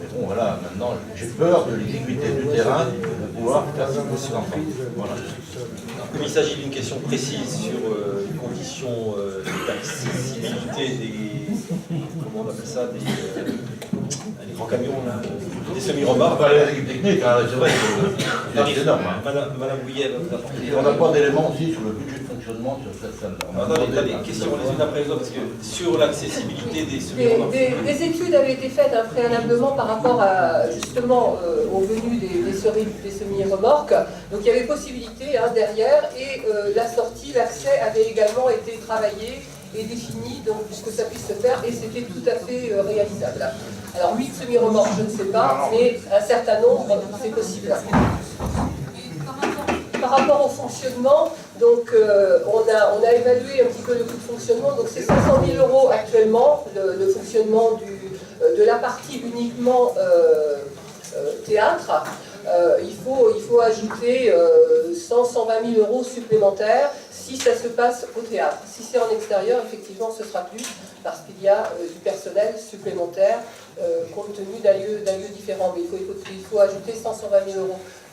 Mais bon, voilà, maintenant, j'ai peur de l'exiguïté du terrain pour pouvoir faire ce que enfants. Voilà. Comme il s'agit d'une question précise sur les conditions d'accessibilité des... Comment on appelle ça, des grands camions, là, des semi-remorques. L'équipe technique, hein, c'est vrai que c'est énorme. Hein. Madame Bouillet va vous apporter. On n'a pas d'éléments aussi sur le budget de fonctionnement sur cette salle-là. Attendez, questions les unes après les autres, parce que sur l'accessibilité des semi-remorques. Des études avaient été faites préalablement par rapport à, justement aux venues des semi-remorques. Donc il y avait possibilité derrière, et la sortie, l'accès avait également été travaillé et défini, donc puisque ça puisse se faire, et c'était tout à fait réalisable. Alors 8 semi-remorques, je ne sais pas, mais un certain nombre, c'est possible. Par rapport au fonctionnement, donc on a évalué un petit peu le coût de fonctionnement, donc c'est 500 000 € actuellement, le fonctionnement de la partie uniquement théâtre. Il faut ajouter 120 000 € supplémentaires si ça se passe au théâtre. Si c'est en extérieur, effectivement, ce sera plus, parce qu'il y a du personnel supplémentaire compte tenu d'un lieu différent. Mais il faut ajouter 120 000 €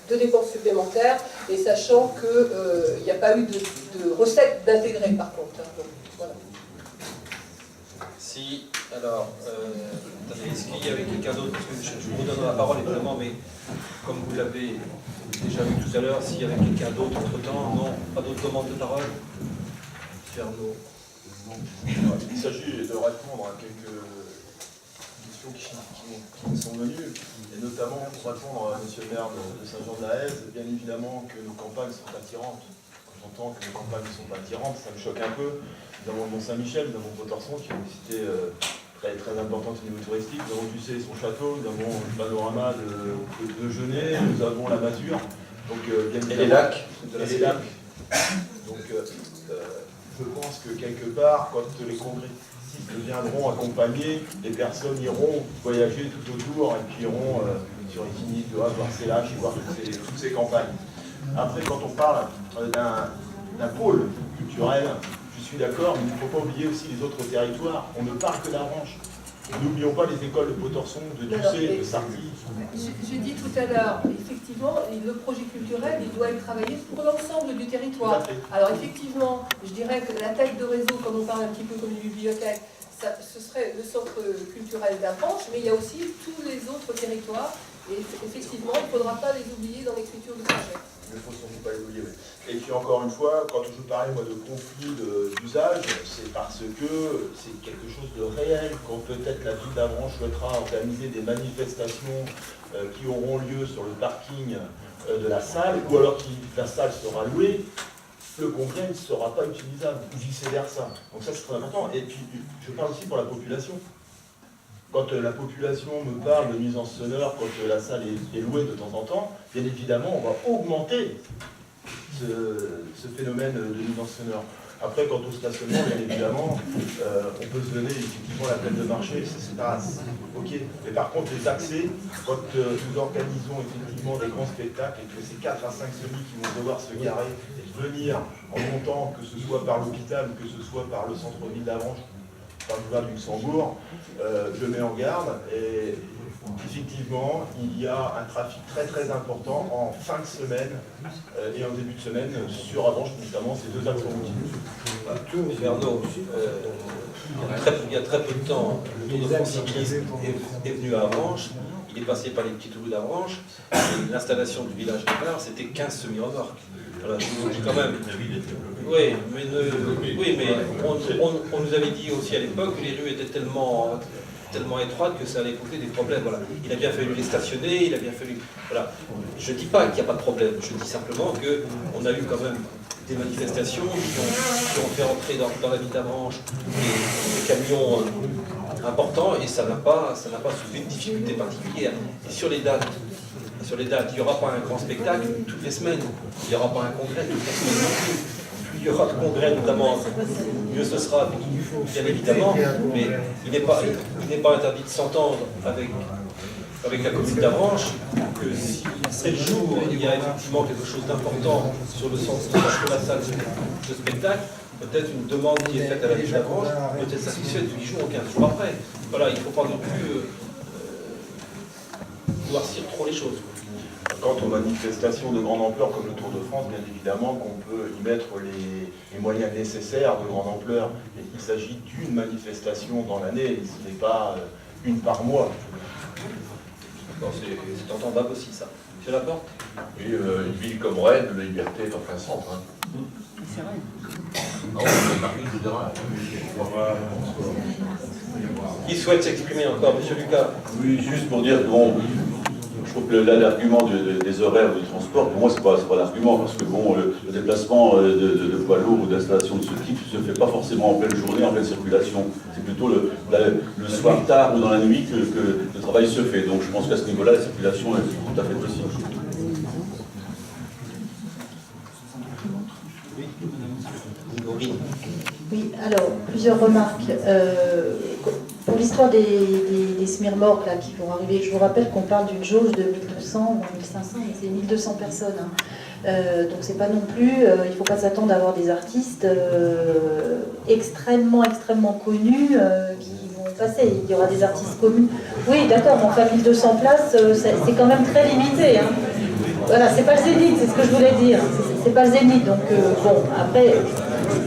de dépenses supplémentaires, et sachant qu'il n'y a pas eu de recettes d'intégrer par contre. Donc, voilà. Si, alors, est-ce qu'il y avait quelqu'un d'autre? Parce que je vous redonne la parole évidemment, mais comme vous l'avez déjà vu tout à l'heure, s'il y avait quelqu'un d'autre entre-temps, non, pas d'autres demandes de parole? Arnaud. Il s'agit de répondre à quelques questions qui nous sont venues, et notamment pour répondre à M. le maire de Saint-Jean-de-la-Haise, bien évidemment que nos campagnes sont attirantes. Quand j'entends que nos campagnes ne sont pas attirantes, ça me choque un peu. Nous avons le Mont-Saint-Michel, nous avons Potorson, qui est une cité très importante au niveau touristique. Nous avons Ducé et son château, nous avons le panorama de Genève, nous avons la Masure. Donc, bien évidemment, et les lacs. Donc, je pense que quelque part, quand les congressistes viendront accompagner, les personnes iront voyager tout autour et puis iront sur Itinite, voir ces lacs et voir toutes ces campagnes. Après, quand on parle d'un pôle culturel, je suis d'accord, mais il ne faut pas oublier aussi les autres territoires. On ne parle que d'Avranches. N'oublions pas les écoles de Potorson, de Ducé, de Sarty. J'ai dit tout à l'heure, effectivement, le projet culturel, il doit être travaillé pour l'ensemble du territoire. Alors effectivement, je dirais que la tête de réseau, comme on parle un petit peu comme une bibliothèque, ce serait le centre culturel d'Avranches, mais il y a aussi tous les autres territoires, et effectivement, il ne faudra pas les oublier dans l'écriture du projet. ne faut surtout pas les oublier. Oui. Et puis encore une fois, quand je parlais moi de conflit d'usage, c'est parce que c'est quelque chose de réel. Quand peut-être la ville d'Avranches souhaitera organiser des manifestations qui auront lieu sur le parking de la salle, ou alors que la salle sera louée, le congrès ne sera pas utilisable, ou vice-versa. Donc ça c'est très important. Et puis je parle aussi pour la population. Quand la population me parle de nuisance sonore, quand la salle est louée de temps en temps, bien évidemment, on va augmenter ce phénomène de nuisance sonore. Après, quant au stationnement, bien évidemment, on peut se donner effectivement la peine de marché, c'est pas ok. Mais par contre, les accès, quand nous organisons effectivement des grands spectacles et que c'est 4 à 5 semis qui vont devoir se garer et venir en montant, que ce soit par l'hôpital ou que ce soit par le centre-ville d'Avranches, par le boulevard du Luxembourg, je mets en garde et effectivement il y a un trafic très très important en fin de semaine et en début de semaine sur Avranches, notamment ces deux axes routiers. Bernard, il y a très peu de temps, le Tour de France cycliste est venu à Avranches, il est passé par les petites rues d'Avranches, l'installation du village départ c'était 15 semi-remorques. Voilà, je vous dis quand même. Oui, mais on nous avait dit aussi à l'époque que les rues étaient tellement étroites que ça allait poser des problèmes. Voilà. Il a bien fallu les stationner, il a bien fallu. Voilà. Je ne dis pas qu'il n'y a pas de problème, je dis simplement qu'on a eu quand même des manifestations qui ont fait entrer dans la ville d'Avranches des camions importants et ça n'a pas soulevé de difficultés particulières. Et sur les dates, il n'y aura pas un grand spectacle toutes les semaines, il n'y aura pas un congrès toutes les semaines non plus. Il y aura le congrès notamment, mieux ce sera, bien évidemment, mais il n'est pas interdit de s'entendre avec la commune d'Avranches que si c'est jour il y a effectivement quelque chose d'important sur le sens de la salle de spectacle, peut-être une demande qui est faite à la ville d'Avranches peut être satisfaite 8 jours ou 15 jours après. Voilà, il ne faut pas non plus noircir trop les choses. Quant aux manifestations de grande ampleur comme le Tour de France, bien évidemment qu'on peut y mettre les moyens nécessaires de grande ampleur. Et il s'agit d'une manifestation dans l'année, ce n'est pas une par mois. C'est entendable aussi ça. Monsieur Laporte ? Oui, une ville comme Rennes, la liberté est en plein centre. Hein. C'est vrai. Non, c'est Paris, je dirais. Qui souhaite s'exprimer encore, monsieur Lucas? Oui, juste pour dire, bon, je trouve que là, l'argument des horaires de transport, pour moi, c'est pas l'argument, parce que bon, le déplacement de poids lourds ou d'installations de ce type ne se fait pas forcément en pleine journée, en pleine circulation. C'est plutôt le soir tard ou dans la nuit que le travail se fait. Donc je pense qu'à ce niveau-là, la circulation est tout à fait possible. Oui, alors, plusieurs remarques. Pour l'histoire des smirmorques qui vont arriver, je vous rappelle qu'on parle d'une jauge de 1200 ou 1500, mais c'est 1200 personnes. Donc c'est pas non plus, il ne faut pas s'attendre à avoir des artistes extrêmement connus qui vont passer. Il y aura des artistes connus. Oui, d'accord, mais enfin 1200 places, c'est quand même très limité. Hein. Voilà, c'est pas le Zénith, c'est ce que je voulais dire. C'est pas le Zénith, donc bon, après,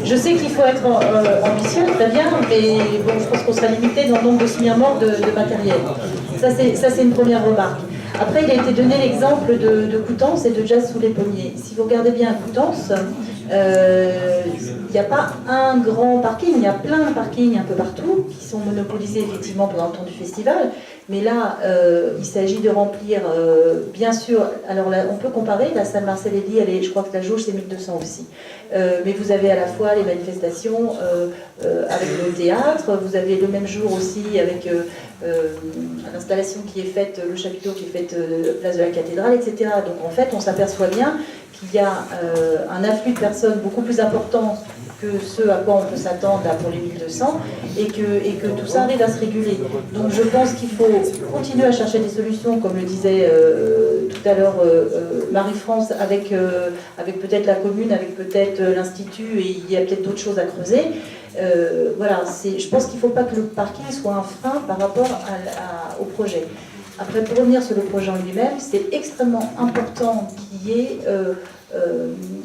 je sais qu'il faut être ambitieux, très bien, mais bon, je pense qu'on sera limité dans le nombre de smirmorques de matériel. Ça, c'est une première remarque. Après, il a été donné l'exemple de Coutances et de Jazz sous les pommiers. Si vous regardez bien à Coutances, il n'y a pas un grand parking, il y a plein de parkings un peu partout qui sont monopolisés effectivement pendant le temps du festival. Mais là, il s'agit de remplir, bien sûr, alors là, on peut comparer, la salle Marcel-Hély, je crois que la jauge c'est 1200 aussi. Mais vous avez à la fois les manifestations avec le théâtre, vous avez le même jour aussi avec l'installation qui est faite, le chapiteau qui est fait place de la cathédrale, etc. Donc en fait, on s'aperçoit bien qu'il y a un afflux de personnes beaucoup plus important que ce à quoi on peut s'attendre pour les 1200 et que tout ça arrive à se réguler. Donc je pense qu'il faut continuer à chercher des solutions, comme le disait tout à l'heure Marie-France, avec peut-être la commune, avec peut-être l'Institut, et il y a peut-être d'autres choses à creuser. Voilà, je pense qu'il ne faut pas que le parking soit un frein par rapport au projet. Après, pour revenir sur le projet en lui-même, c'est extrêmement important qu'il y ait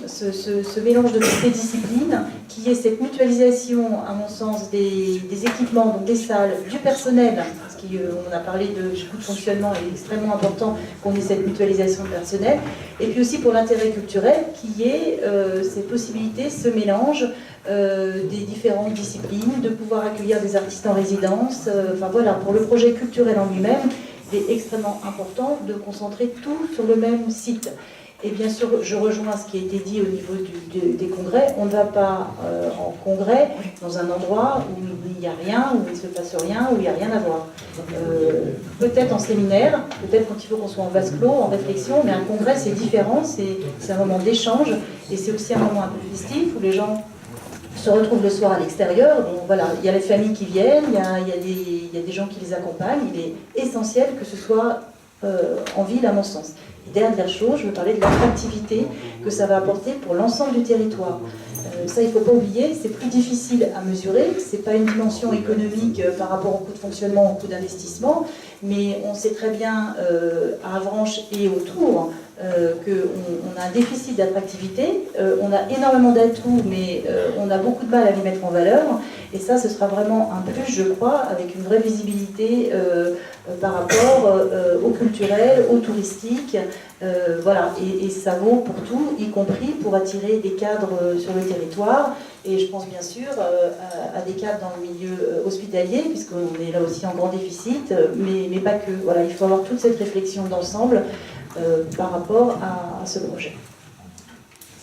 ce mélange de toutes les disciplines, qu'il y ait cette mutualisation, à mon sens, des équipements, donc des salles, du personnel, parce qu'on a parlé du coût de fonctionnement, il est extrêmement important qu'on ait cette mutualisation de personnel, et puis aussi pour l'intérêt culturel, qu'il y ait ces possibilités, ce mélange des différentes disciplines, de pouvoir accueillir des artistes en résidence, enfin voilà, pour le projet culturel en lui-même, il est extrêmement important de concentrer tout sur le même site. Et bien sûr, je rejoins ce qui a été dit au niveau des congrès. On ne va pas en congrès dans un endroit où il n'y a rien, où il ne se passe rien, où il n'y a rien à voir. Peut-être en séminaire, peut-être quand il faut qu'on soit en vase clos, en réflexion, mais un congrès c'est différent, c'est un moment d'échange, et c'est aussi un moment un peu festif où les gens se retrouvent le soir à l'extérieur. Donc voilà, il y a les familles qui viennent, il y a des gens qui les accompagnent. Il est essentiel que ce soit en ville, à mon sens. Dernière chose, je veux parler de l'attractivité que ça va apporter pour l'ensemble du territoire. Ça, il ne faut pas oublier, c'est plus difficile à mesurer, ce n'est pas une dimension économique par rapport au coût de fonctionnement, au coût d'investissement, mais on sait très bien à Avranches et autour qu'on a un déficit d'attractivité, on a énormément d'atouts, mais on a beaucoup de mal à les mettre en valeur, et ça, ce sera vraiment un plus, je crois, avec une vraie visibilité par rapport au culturel, au touristique, voilà, et ça vaut pour tout, y compris pour attirer des cadres sur le territoire, et je pense bien sûr à des cadres dans le milieu hospitalier, puisqu'on est là aussi en grand déficit, mais pas que. Voilà, il faut avoir toute cette réflexion d'ensemble par rapport à ce projet.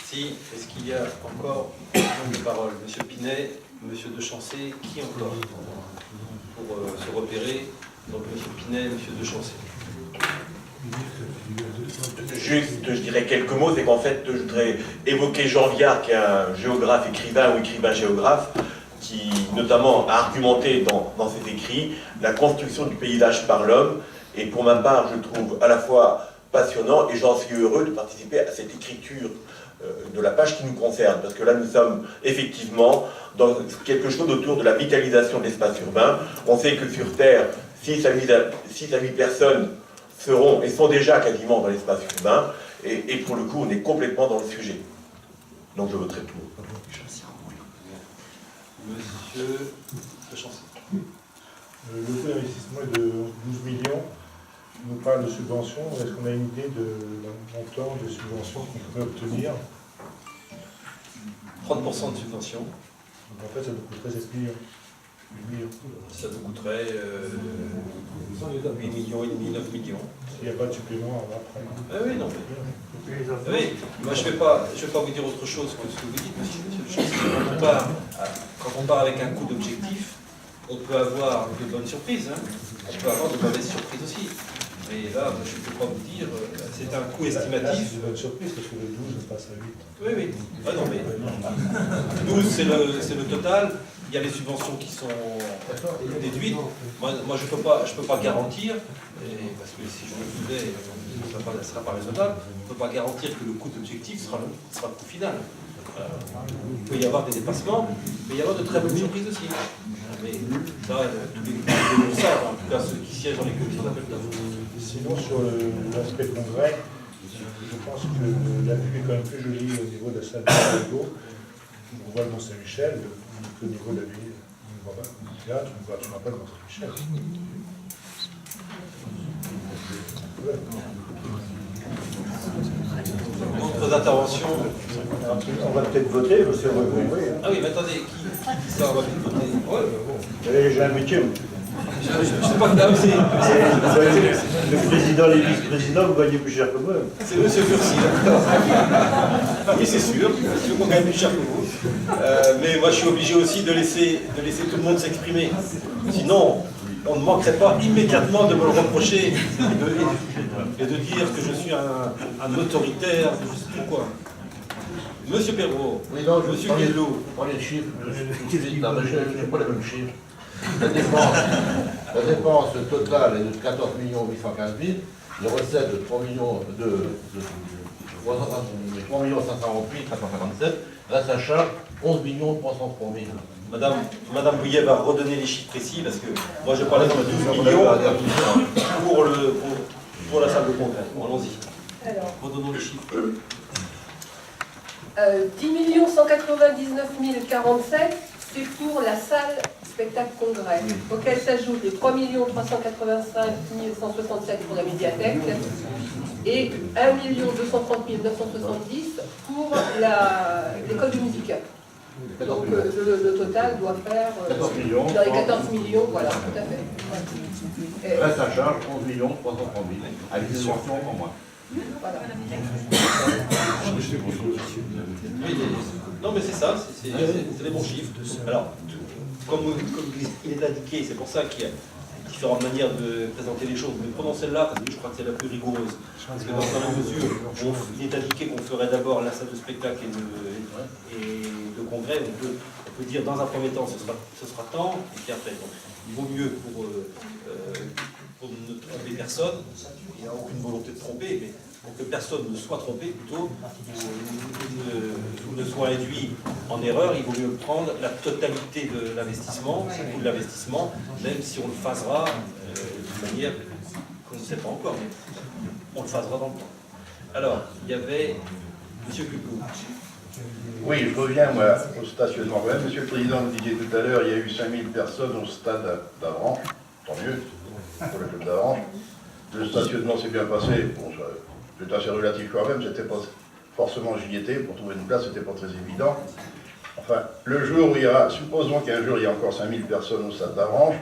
Si, est-ce qu'il y a encore de parole? Monsieur Pinet, Monsieur De Chancé, qui encore pour se repérer? Donc Monsieur Pinet, Monsieur De Chancé. Juste, je dirais quelques mots, c'est qu'en fait, je voudrais évoquer Jean Viard, qui est un géographe écrivain ou écrivain géographe, qui notamment a argumenté dans ses écrits la construction du paysage par l'homme, et pour ma part, je trouve à la fois passionnant, et j'en suis heureux de participer à cette écriture de la page qui nous concerne, parce que là, nous sommes effectivement dans quelque chose autour de la vitalisation de l'espace urbain. On sait que sur Terre, 6 à 8 personnes seront et sont déjà quasiment dans l'espace urbain, et pour le coup, on est complètement dans le sujet. Donc je voterai pour. Monsieur De Chancé. Le coût d'investissement est de 12 millions. On nous parle de subventions. Est-ce qu'on a une idée d'un montant de subventions qu'on pourrait obtenir? 30% de subvention. Donc en fait, ça nous coûterait 7 millions. 8 millions. Ça nous coûterait 8 millions et demi, 9 millions. S'il n'y a pas de supplément après. Ah oui, non. Oui, moi je ne vais pas vous dire autre chose que ce que vous dites, monsieur Le Chancelier. Quand on part avec un coût d'objectif, on peut avoir de bonnes surprises. Hein. On peut avoir de mauvaises surprises aussi. Mais là, je ne peux pas vous dire, c'est un coût estimatif. C'est une bonne surprise parce que le 12 passe à 8. Oui, oui. Ah non, mais 12, c'est le total. Il y a les subventions qui sont déduites. Moi je peux pas garantir, parce que si je le faisais, ce ne sera pas raisonnable, je ne peux pas garantir que le coût d'objectif sera le coût final. Il peut y avoir des dépassements, mais il peut y avoir de très bonnes surprises aussi. Mais ça, tous les le savent, en tout cas ceux qui siègent dans les commissions d'appel d'offres. Sinon, sur l'aspect congrès, je pense que la vue est quand même plus jolie au niveau de la salle de Bordeaux. On voit le Mont-Saint-Michel, au niveau de la ville, on ne voit pas le théâtre, on ne voit absolument pas le Mont-Saint-Michel. D'autres interventions? On va peut-être voter, parce que Ah oui, mais attendez, qui dit ça? On va peut-être voter. Ouais, mais bon. j'ai un métier. Je ne sais pas que là, c'est... Le président, les vice-présidents, vous gagnez plus cher que moi. C'est M. Furcy. Oui, c'est sûr qu'on gagne plus cher que vous. Mais moi, je suis obligé aussi de laisser tout le monde s'exprimer. Sinon, on ne manquerait pas immédiatement de me le reprocher et de dire que je suis un autoritaire, je ne sais plus quoi. Monsieur Perrault, oui, non, Monsieur Guédelot. Je prends les chiffres, je n'ai pas les mêmes chiffres. La dépense totale est de 14 815 000, de recettes de 3 528 457, reste à charge 11 303 000. Madame Bouillet va redonner les chiffres précis, parce que moi je parlais de 12 millions pour la salle de congrès. Bon, allons-y. Alors, redonnons les chiffres. 10 199 047, c'est pour la salle spectacle congrès, auquel s'ajoutent les 3 385 167 pour la médiathèque et 1 230 970 pour l'école du musical. Donc le total doit faire 14 millions, dans les 14 millions, voilà, tout à fait. Ouais. Reste à charge 11 330 000, avec des subventions en moins. Voilà. Non mais c'est ça, c'est les bons chiffres. Alors, comme il est indiqué, c'est pour ça qu'il y a différentes manières de présenter les choses, mais prenons celle-là parce que je crois que c'est la plus rigoureuse. Parce que dans la mesure où il est indiqué qu'on ferait d'abord la salle de spectacle et le congrès, on peut dire dans un premier temps ce sera tant, et puis après. Donc, il vaut mieux pour ne tromper personne, il n'y a aucune volonté de tromper, mais pour que personne ne soit trompé plutôt, ou ne soit induit en erreur, il vaut mieux prendre la totalité de l'investissement, le coût de l'investissement, même si on le phasera de manière qu'on ne sait pas encore, mais on le phasera dans le temps. Alors, il y avait M. Cucou. Oui, je reviens moi, au stationnement. Ouais, Monsieur le Président le disait tout à l'heure, il y a eu 5000 personnes au stade d'Avranches, tant mieux, pour le club d'Avranches. Le stationnement s'est bien passé, bon, c'est assez relatif quand même, c'était pas forcément j'y étais, pour trouver une place, c'était pas très évident. Enfin, le jour où il y a, supposons qu'un jour il y a encore 5000 personnes au stade d'Avranches,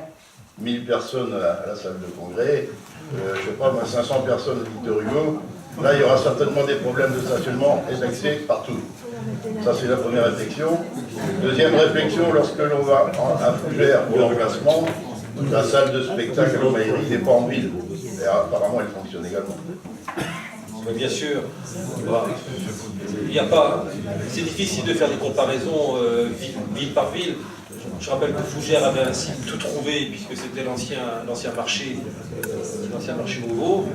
1000 personnes à la salle de congrès, je sais pas, 500 personnes au Victor Hugo, là il y aura certainement des problèmes de stationnement et d'accès partout. Ça c'est la première réflexion. Deuxième réflexion, lorsque l'on va à Fougères pour l'emplacement, la salle de spectacle à la mairie n'est pas en ville. Et apparemment elle fonctionne également. Mais bien sûr, il n'y a pas. C'est difficile de faire des comparaisons ville par ville. Je rappelle que Fougères avait un site tout trouvé, puisque c'était l'ancien marché nouveau,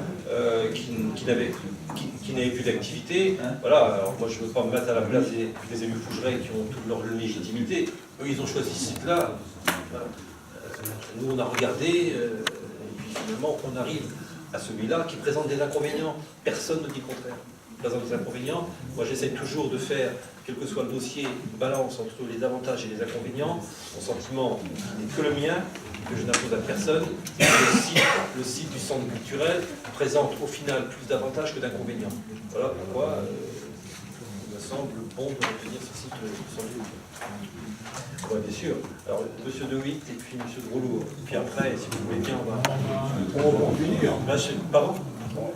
qui n'avait plus d'activité. Voilà, alors moi je ne veux pas me mettre à la place des élus fougerais qui ont toute leur légitimité. Eux, ils ont choisi ce site-là. Nous, on a regardé, et puis finalement, on arrive à celui-là qui présente des inconvénients. Personne ne dit le contraire. Il présente des inconvénients. Moi, j'essaie toujours de faire, quel que soit le dossier, une balance entre les avantages et les inconvénients. Mon sentiment n'est que le mien, que je n'impose à personne. Le site du centre culturel présente au final plus d'avantages que d'inconvénients. Voilà pourquoi il me semble bon de retenir ce site du centre culturel. Oui, bien sûr. Alors, M. De Witt et puis M. de Rouleau. Puis après, si vous voulez bien, on va finir. Pardon? Non.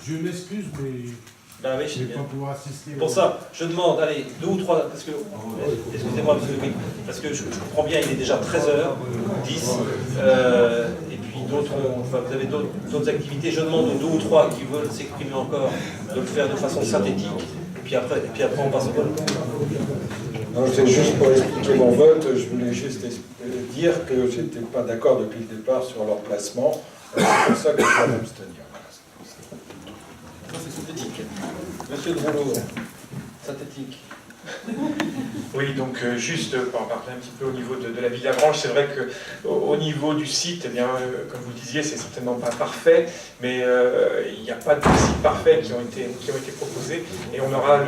Je m'excuse, mais ben oui, je ne vais pas pouvoir assister. Pour ça, je demande, allez, 2 ou 3, parce que, excusez-moi, M. De Witt, parce que je comprends bien, il est déjà 13h10, et puis d'autres, vous avez d'autres activités. Je demande aux 2 ou 3 qui veulent s'exprimer encore de le faire de façon synthétique. Et puis après on passe au vote. C'est juste pour expliquer mon vote, je voulais juste dire que je n'étais pas d'accord depuis le départ sur l'emplacement. C'est pour ça que je vais m'abstenir. C'est synthétique. Monsieur de Rouleau, synthétique. Oui, donc juste pour en parler un petit peu au niveau de la ville d'Avranches, c'est vrai qu'au niveau du site, eh bien, comme vous le disiez, c'est certainement pas parfait, mais il n'y a pas de sites parfaits qui ont été proposés, et on aura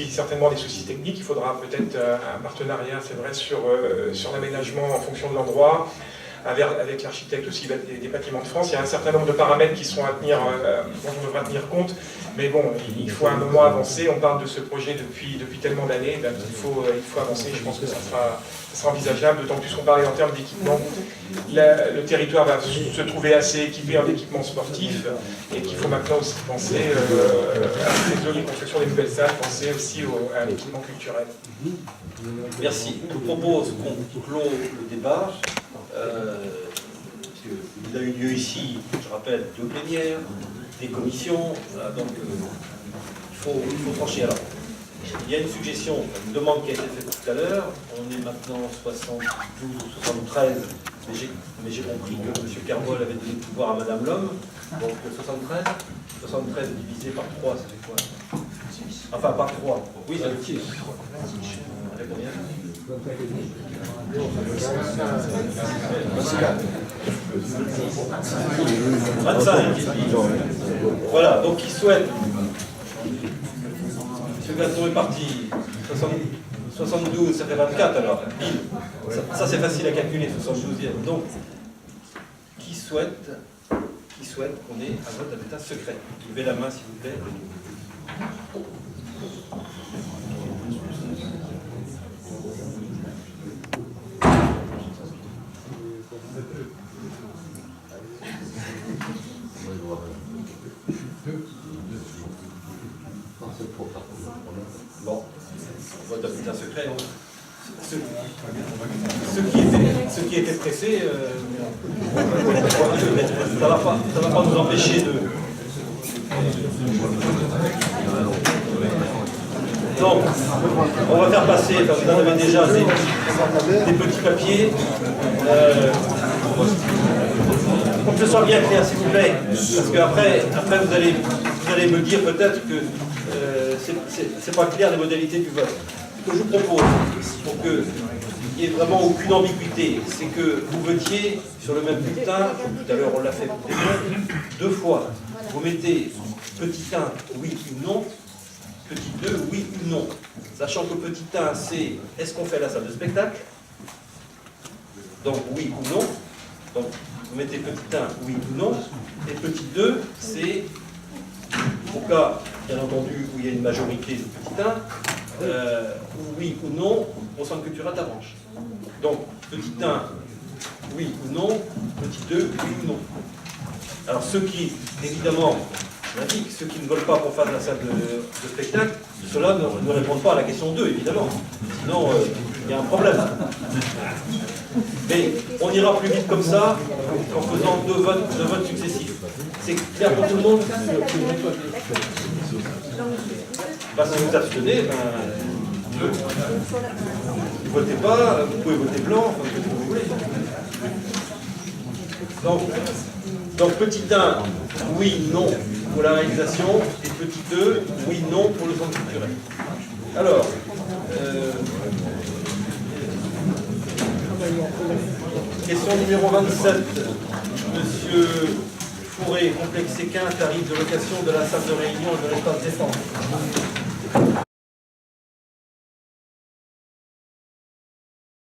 certainement des soucis techniques. Il faudra peut-être un partenariat, c'est vrai, sur l'aménagement en fonction de l'endroit, avec l'architecte aussi des bâtiments de France. Il y a un certain nombre de paramètres qui sont à tenir, dont on devra tenir compte, mais bon, il faut à un moment avancer. On parle de ce projet depuis tellement d'années, ben, il faut avancer. Je pense que ça sera envisageable, d'autant plus qu'on parlait en termes d'équipement. Le territoire va se trouver assez équipé en équipement sportif, et qu'il faut maintenant aussi penser à la construction des nouvelles salles, penser aussi à l'équipement culturel. Merci. Je vous propose qu'on clôt le débat. Il a eu lieu ici, je rappelle, 2 plénières, des commissions, donc il faut trancher. Alors, il y a une suggestion, une demande qui a été faite tout à l'heure. On est maintenant 72 ou 73 Mais j'ai compris que M. Kerbol avait donné le pouvoir à Mme Lhomme, donc 73. 73 divisé par 3, ça fait quoi? Enfin, par 3. Oui, ça fait 6. Ça fait combien? 25. Voilà, donc il souhaite. M. Gaston est parti. 72, ça fait 24 alors. Ça c'est facile à calculer, 72e. Donc, qui souhaite qu'on ait un vote à bulletin secret? Levez la main s'il vous plaît. Bon, vote à bulletin secret. Ceux qui étaient pressés, ça va pas nous empêcher de... Donc, on va faire passer, vous en avez déjà des petits papiers. Pour que ce soit bien clair, s'il vous plaît, parce qu'après vous allez me dire peut-être que c'est pas clair les modalités du vote. Ce que je vous propose, pour qu'il n'y ait vraiment aucune ambiguïté, c'est que vous votiez sur le même bulletin, tout à l'heure on l'a fait deux fois. Vous mettez petit 1, oui ou non, petit 2, oui ou non. Sachant que petit 1, c'est est-ce qu'on fait la salle de spectacle? Donc oui ou non. Donc vous mettez petit 1, oui ou non. Et petit 2, c'est au cas, bien entendu, où il y a une majorité de petit 1, oui ou non, au centre culturel d'Avranches. Donc, petit 1, oui ou non, petit 2, oui ou non. Alors, ceux qui, évidemment, je l'indique, ceux qui ne veulent pas qu'on fasse la salle de spectacle, ceux-là ne répondent pas à la question 2, évidemment. Sinon, il y a un problème. Mais on ira plus vite comme ça, en faisant deux votes successifs. C'est clair pour tout le monde? Bah, si vous abstenez, vous ne votez pas, vous pouvez voter blanc, enfin, ce que vous voulez. Donc petit 1, oui, non pour la réalisation, et petit 2, oui, non pour le centre culturel. Alors, question numéro 27, Monsieur Fourré, complexe Séquin, tarif de location de la salle de réunion et de l'espace défense.